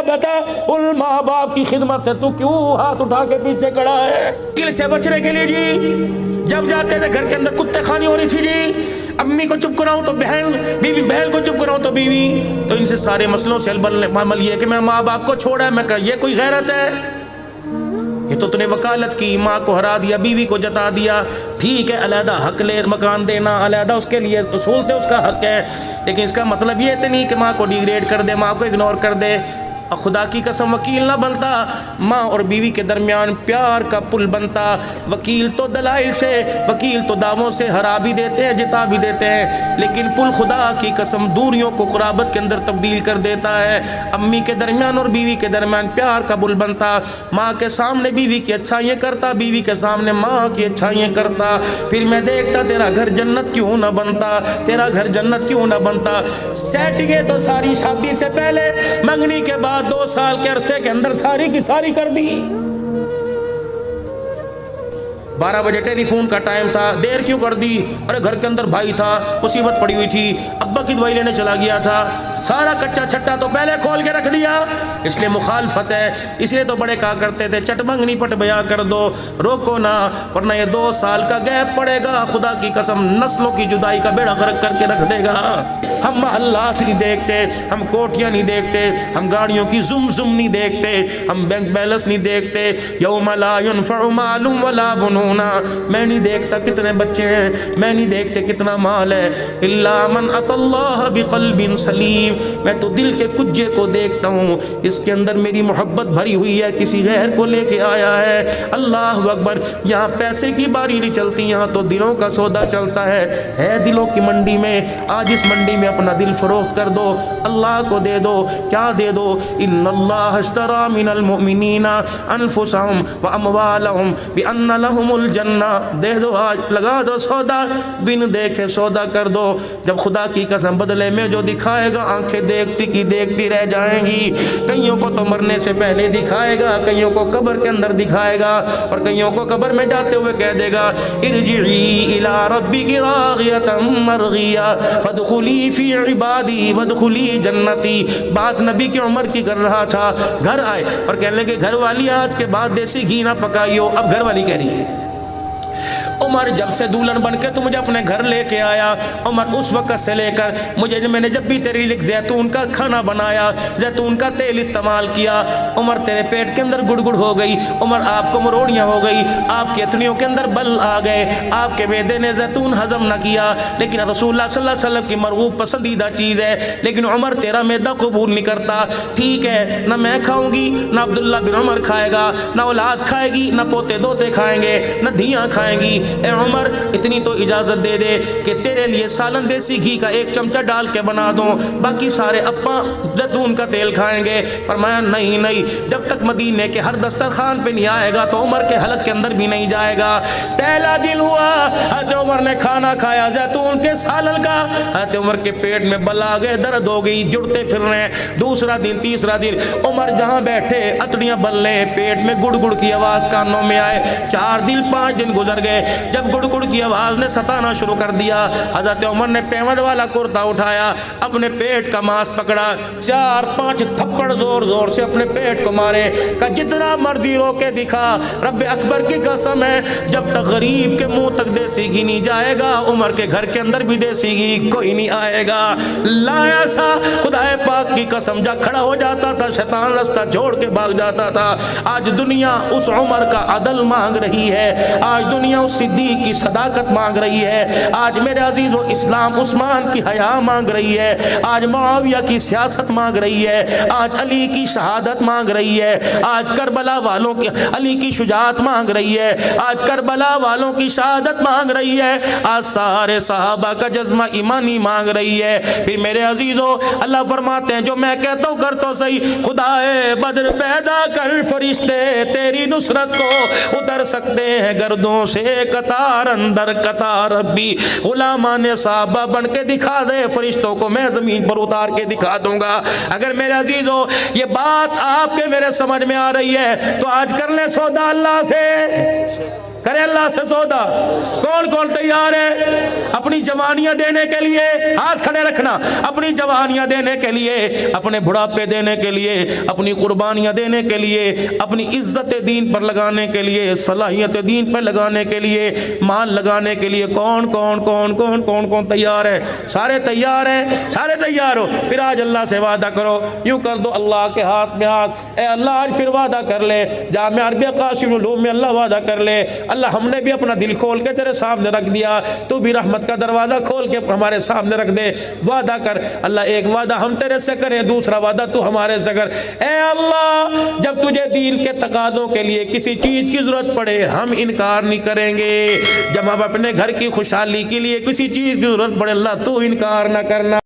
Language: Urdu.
بتا ان ماں باپ کی خدمت سے تو کیوں ہاتھ اٹھا کے پیچھے کھڑا ہے؟ دل سے بچنے کے لیے جی جب جاتے تھے گھر کے اندر کتے خانی ہو رہی تھی جی، امی کو چپ کراؤں تو بہن، بیوی بہن کو چپ کراؤں تو بیوی، تو ان سے سارے مسئلوں سے عمل یہ ہے کہ میں ماں باپ کو چھوڑا ہے، میں کہا یہ کوئی غیرت ہے؟ یہ تو نے وکالت کی، ماں کو ہرا دیا، بیوی کو جتا دیا، ٹھیک ہے علیحدہ حق لے مکان دینا، علیحدہ اس کے لیے اصول تھے، اس کا حق ہے، لیکن اس کا مطلب یہ تو نہیں کہ ماں کو ڈیگریڈ کر دے، ماں کو اگنور کر دے۔ اور خدا کی قسم وکیل نہ بنتا، ماں اور بیوی کے درمیان پیار کا پل بنتا۔ وکیل تو دلائل سے، وکیل تو دعووں سے ہرا بھی دیتے ہیں، جتا بھی دیتے ہیں، لیکن پل خدا کی قسم دوریوں کو قرابت کے اندر تبدیل کر دیتا ہے۔ امی کے درمیان اور بیوی کے درمیان پیار کا پل بنتا، ماں کے سامنے بیوی کی اچھائیاں کرتا، بیوی کے سامنے ماں کی اچھائیاں کرتا، پھر میں دیکھتا تیرا گھر جنت کیوں نہ بنتا، تیرا گھر جنت کیوں نہ بنتا۔ سیٹنگیں تو ساری شادی سے پہلے، منگنی کے بعد 2 سال کے عرصے کے اندر ساری کی ساری کر دی۔ 12 بجے ٹیلی فون کا ٹائم تھا، دیر کیوں کر دی؟ ارے گھر کے اندر بھائی تھا، مصیبت پڑی ہوئی تھی، ابا کی دوائی لینے چلا گیا تھا، سارا کچا چھٹا تو پہلے کھول کے رکھ دیا۔ اس لیے مخالفت ہے، اس لیے تو بڑے کہا کرتے تھے چٹ منگنی پٹ بیا کر دو، روکو نہ، ورنہ یہ 2 سال کا گیپ پڑے گا، خدا کی قسم نسلوں کی جدائی کا بیڑا غرق کر کے رکھ دے گا۔ ہم محلات نہیں دیکھتے، ہم کوٹیاں نہیں دیکھتے، ہم گاڑیوں کی زم زم نہیں دیکھتے، ہم بینک بیلنس نہیں دیکھتے۔ یوم لا ينفع مال ولا بنون، میں نہیں دیکھتا کتنے بچے ہیں، میں نہیں دیکھتے کتنا مال ہے، الا من اتى اللہ بقلب سلیم، میں تو دل کے کجے کو دیکھتا ہوں، اس کے اندر میری محبت بھری ہوئی ہے، کسی غیر کو لے کے آیا ہے۔ اللہ اکبر، یہاں پیسے کی باری نہیں چلتی، یہاں تو دلوں کا سودا چلتا ہے دلوں کی منڈی میں۔ آج اس منڈی میں اپنا دل فروخت کر دو، اللہ کو دے دو، کیا دے دو؟ ان اللہ اشترى من المؤمنین انفسهم واموالهم بان لهم الجنہ، دے دو، آج لگا دو سودا، بن دیکھے سودا کر دو۔ جب خدا کی قسم بدلے میں جو دکھائے گا، آنکھیں دیکھتی کی دیکھتی رہ جائیں گی۔ کئیوں کو تو مرنے سے پہلے دکھائے گا، کئیوں کو قبر کے اندر دکھائے گا، اور کئیوں کو قبر میں جاتے ہوئے کہہ دے گا ارجعی الی ربک راغیۃ مرغیہ فادخلی فی عبادی وادخلی جنتی۔ بات نبی کی عمر کی کر رہا تھا، گھر آئے اور کہنے لگے گھر والی آج کے بعد دیسی گھی نہ پکائیو۔ اب گھر والی کہہ رہی ہے عمر جب سے دولن بن کے تو مجھے اپنے گھر لے کے آیا، عمر اس وقت سے لے کر میں نے جب بھی تیرے لیے زیتون کا کھانا بنایا، زیتون کا تیل استعمال کیا، عمر تیرے پیٹ کے اندر گڑ گڑ ہو گئی، عمر آپ کو مروڑیاں ہو گئی، آپ کی اتنیوں کے اندر بل آ گئے، آپ کے معدے نے زیتون ہضم نہ کیا، لیکن رسول اللہ صلی اللہ علیہ وسلم کی مرغوب پسندیدہ چیز ہے، لیکن عمر تیرا معدہ قبول نہیں کرتا۔ ٹھیک ہے، نہ میں کھاؤں گی، نہ عبداللہ بن عمر کھائے گا، نہ اولاد کھائے گی، نہ پوتے دوتے کھائیں گے، نہ دھیاں کھائیں گی۔ اے عمر اتنی تو اجازت دے دے کہ تیرے لیے سالن دیسی گھی کا 1 چمچہ ڈال کے بنا دوں، باقی سارے اپا زیتون کا تیل کھائیں گے۔ فرمایا نہیں نہیں، جب تک مدینے کے ہر دسترخوان پہ نہیں آئے گا تو عمر کے حلق کے اندر بھی نہیں جائے گا۔ پہلا دن ہوا، حضرت عمر نے کھانا کھایا زیتون کے سالن کا، حضرت عمر کے پیٹ میں بل آ گئے، درد ہو گئی، جڑتے پھر رہے ہیں۔ دوسرا دن، تیسرا دن، عمر جہاں بیٹھے اتڑیاں بل رہے، پیٹ میں گڑ گڑ کی آواز کانوں میں آئے۔ 4 دن 5 دن گزر گئے، جب گڑ گڑ کی آواز نے ستانا شروع کر دیا، حضرت عمر نے پیوند والا کرتا اٹھایا، اپنے پیٹ کا ماس پکڑا، 4-5 تھپڑ زور زور سے اپنے پیٹ کو مارے، کہ جتنا مرضی رو کے دکھا، رب اکبر کی قسم ہے جب تک غریب کے منہ تک دیسی گھی نہیں جائے گا، عمر کے گھر کے اندر بھی دیسی گھی کوئی نہیں آئے گا۔ لایا سا، خدا پاک کی قسم جا کھڑا ہو جاتا تھا، شیطان رستہ چھوڑ کے بھاگ جاتا تھا۔ آج دنیا اس عمر کا عدل مانگ رہی ہے، آج دنیا اس صدیق کی صداقت مانگ رہی ہے، آج میرے عزیزو اسلام عثمان کی حیا مانگ رہی ہے، آج معاویہ کی سیاست مانگ رہی ہے، آج علی کی شہادت مانگ رہی ہے، آج کربلا والوں کی علی کی شجاعت مانگ رہی ہے، آج کربلا والوں کی شہادت مانگ رہی ہے، آج سارے صحابہ کا جذبہ ایمانی مانگ رہی ہے۔ پھر میرے عزیزو اللہ فرماتے ہیں جو میں کہتا ہوں کر تو صحیح، خدائے بدر پیدا کر فرشتے تیری نصرت کو اتر سکتے ہیں گردوں سے قطار اندر قطار، ربی غلامان صحابہ بن کے دکھا دے، فرشتوں کو میں زمین پر اتار کے دکھا دوں گا۔ اگر میرے عزیزو یہ بات آپ کے میرے سمجھ میں آ رہی ہے تو آج کر لیں سودا اللہ سے، کرے اللہ سے سودا؟ کون کون تیار ہے اپنی جوانیاں دینے کے لیے؟ ہاتھ کھڑے رکھنا. اپنی جوانیاں دینے کے لیے، اپنے بڑھاپے دینے کے لیے، اپنی قربانیاں دینے کے لیے، اپنی عزت دین پر لگانے کے لیے، صلاحیت دین پر لگانے کے لیے، مال لگانے کے لیے کون کون کون کون کون کون تیار ہے؟ سارے تیار ہیں؟ سارے تیار ہو؟ پھر آج اللہ سے وعدہ کرو، یوں کر دو اللہ کے ہاتھ میں ہاتھ، اے اللہ آج پھر وعدہ کر لے. جامعہ عربیہ قاسم العلوم میں اللہ وعدہ کر لے، اللہ ہم نے بھی اپنا دل کھول کے تیرے سامنے رکھ دیا، تو بھی رحمت کا دروازہ کھول کے ہمارے سامنے رکھ دے. وعدہ کر اللہ، ایک وعدہ ہم تیرے سے کریں، دوسرا وعدہ تو ہمارے سے کر. اے اللہ جب تجھے دین کے تقاضوں کے لیے کسی چیز کی ضرورت پڑے ہم انکار نہیں کریں گے. جب ہم اپنے گھر کی خوشحالی کے لیے کسی چیز کی ضرورت پڑے اللہ تو انکار نہ کرنا.